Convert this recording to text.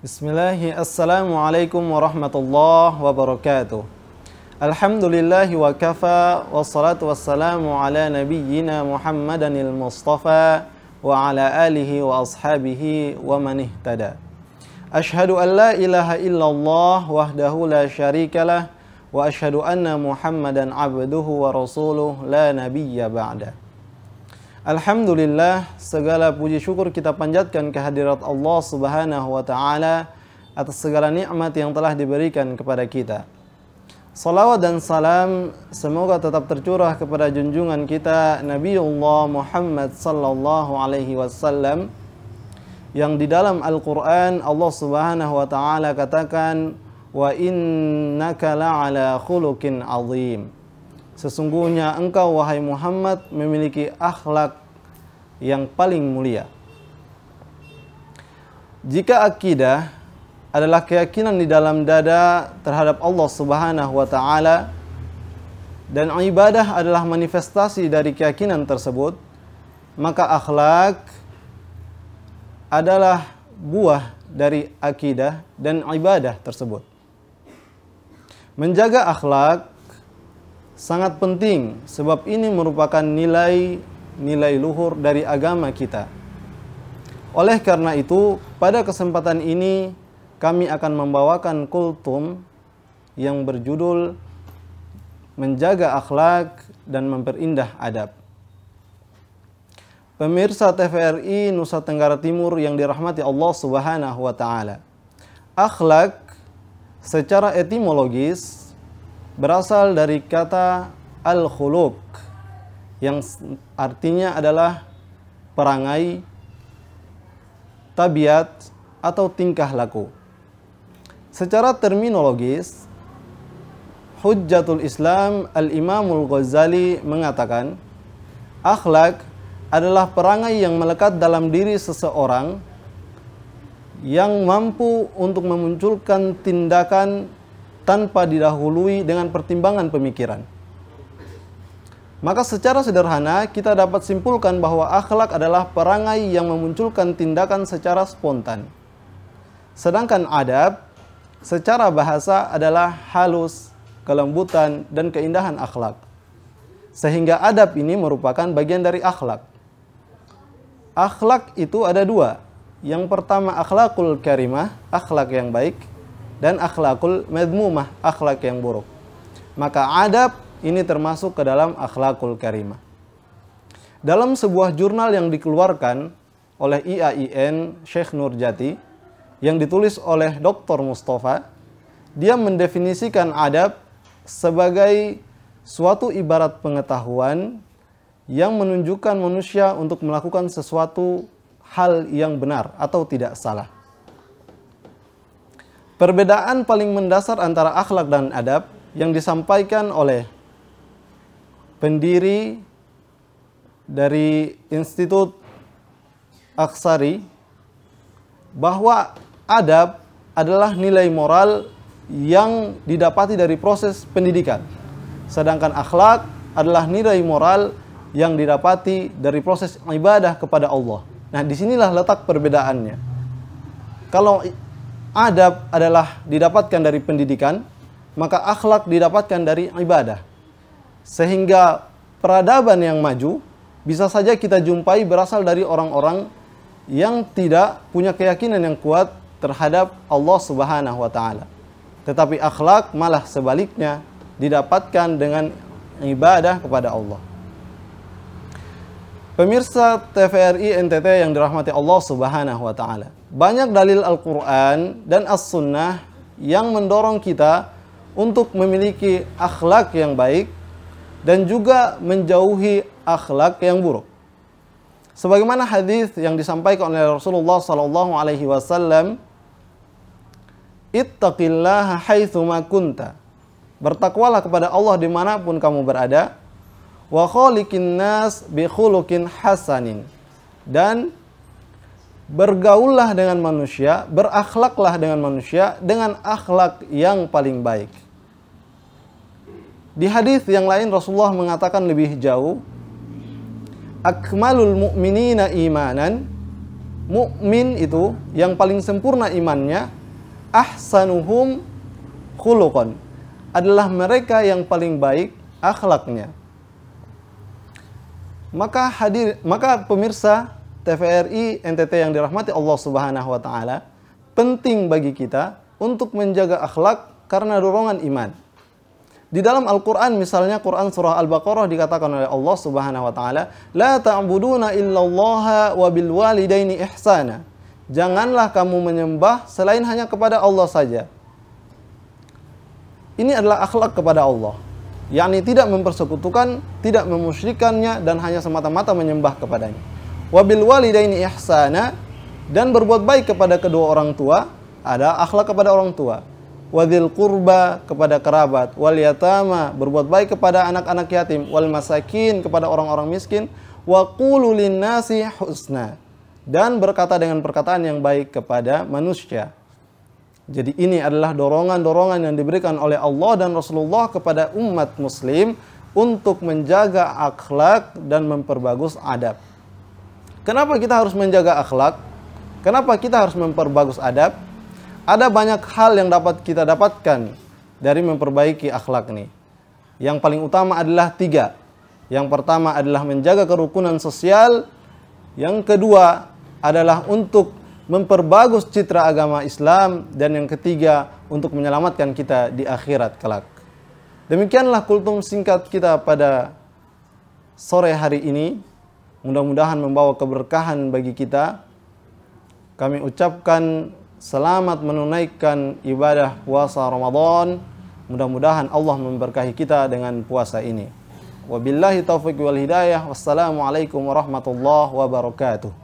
Bismillahi, assalamualaikum warahmatullahi wabarakatuh. Alhamdulillahi wa kafa, wassalatu wassalamu ala nabiyyina Muhammadanil Mustafa wa ala alihi wa ashabihi wa man ihtada. Ashhadu an la ilaha illallah wahdahu la syarikalah wa ashhadu anna Muhammadan abduhu wa rasuluh la nabiyya ba'da. Alhamdulillah, segala puji syukur kita panjatkan kehadirat Allah Subhanahu wa ta'ala atas segala nikmat yang telah diberikan kepada kita. Salawat dan salam semoga tetap tercurah kepada junjungan kita Nabiullah Muhammad sallallahu alaihi wasallam yang di dalam Al-Qur'an Allah Subhanahu wa ta'ala katakan, wa innaka la'ala khuluqin azim. Sesungguhnya engkau wahai Muhammad memiliki akhlak yang paling mulia. Jika akidah adalah keyakinan di dalam dada terhadap Allah Subhanahu wa ta'ala dan ibadah adalah manifestasi dari keyakinan tersebut, maka akhlak adalah buah dari akidah dan ibadah tersebut. Menjaga akhlak sangat penting sebab ini merupakan nilai luhur dari agama kita. Oleh karena itu, pada kesempatan ini kami akan membawakan kultum yang berjudul Menjaga Akhlak dan Memperindah Adab. Pemirsa TVRI Nusa Tenggara Timur yang dirahmati Allah Subhanahu wa ta'ala. Akhlak secara etimologis berasal dari kata al-khuluq yang artinya adalah perangai, tabiat, atau tingkah laku. Secara terminologis, Hujjatul Islam Al-Imamul Ghazali mengatakan, akhlak adalah perangai yang melekat dalam diri seseorang yang mampu untuk memunculkan tindakan tanpa didahului dengan pertimbangan pemikiran. Maka secara sederhana kita dapat simpulkan bahwa akhlak adalah perangai yang memunculkan tindakan secara spontan. Sedangkan adab secara bahasa adalah halus, kelembutan, dan keindahan akhlak. Sehingga adab ini merupakan bagian dari akhlak. Akhlak itu ada dua. Yang pertama akhlakul karimah, akhlak yang baik, dan akhlakul madmumah, akhlak yang buruk. Maka adab ini termasuk ke dalam akhlakul karimah. Dalam sebuah jurnal yang dikeluarkan oleh IAIN Syekh Nurjati yang ditulis oleh Dr. Mustafa, dia mendefinisikan adab sebagai suatu ibarat pengetahuan yang menunjukkan manusia untuk melakukan sesuatu hal yang benar atau tidak salah. Perbedaan paling mendasar antara akhlak dan adab yang disampaikan oleh pendiri dari Institut Aksari, bahwa adab adalah nilai moral yang didapati dari proses pendidikan, sedangkan akhlak adalah nilai moral yang didapati dari proses ibadah kepada Allah. Nah, disinilah letak perbedaannya. Kalau adab adalah didapatkan dari pendidikan, maka akhlak didapatkan dari ibadah. Sehingga peradaban yang maju bisa saja kita jumpai berasal dari orang-orang yang tidak punya keyakinan yang kuat terhadap Allah Subhanahu wa ta'ala. Tetapi akhlak malah sebaliknya didapatkan dengan ibadah kepada Allah. Pemirsa TVRI NTT yang dirahmati Allah Subhanahu wa ta'ala, banyak dalil Al-Quran dan As-Sunnah yang mendorong kita untuk memiliki akhlak yang baik dan juga menjauhi akhlak yang buruk. Sebagaimana hadis yang disampaikan oleh Rasulullah sallallahu alaihi wasallam, ittaqillaha haitsu ma kunta. Bertakwalah kepada Allah dimanapun kamu berada. Wa khaliqin nas bi khuluqin hasanin. Dan bergaullah dengan manusia, berakhlaklah dengan manusia dengan akhlak yang paling baik. Di hadis yang lain Rasulullah mengatakan lebih jauh, akmalul mu'minina imanan mukmin itu yang paling sempurna imannya, ahsanuhum khuluqan, adalah mereka yang paling baik akhlaknya. Maka pemirsa TVRI NTT yang dirahmati Allah Subhanahu wa taala, penting bagi kita untuk menjaga akhlak karena dorongan iman. Di dalam Al-Qur'an misalnya Quran surah Al-Baqarah dikatakan oleh Allah Subhanahu wa taala, "La ta'buduna illallaha wa bil walidaini ihsana." Janganlah kamu menyembah selain hanya kepada Allah saja. Ini adalah akhlak kepada Allah, yakni tidak mempersekutukan, tidak memusyrikannya, dan hanya semata-mata menyembah kepadanya. Wabil walidaini ihsana, dan berbuat baik kepada kedua orang tua, ada akhlak kepada orang tua. Wadil qurba, kepada kerabat. Wal yatama, berbuat baik kepada anak-anak yatim. Wal masakin, kepada orang-orang miskin. Wa qulu linnasi husna, dan berkata dengan perkataan yang baik kepada manusia. Jadi ini adalah dorongan-dorongan yang diberikan oleh Allah dan Rasulullah kepada umat muslim untuk menjaga akhlak dan memperbagus adab. Kenapa kita harus menjaga akhlak? Kenapa kita harus memperbagus adab? Ada banyak hal yang dapat kita dapatkan dari memperbaiki akhlak ini. Yang paling utama adalah 3. Yang pertama adalah menjaga kerukunan sosial. Yang kedua adalah untuk memperbagus citra agama Islam, dan yang ketiga untuk menyelamatkan kita di akhirat kelak. Demikianlah kultum singkat kita pada sore hari ini. Mudah-mudahan membawa keberkahan bagi kita. Kami ucapkan selamat menunaikan ibadah puasa Ramadan. Mudah-mudahan Allah memberkahi kita dengan puasa ini. Wabillahi taufiq wal hidayah. Wassalamualaikum warahmatullahi wabarakatuh.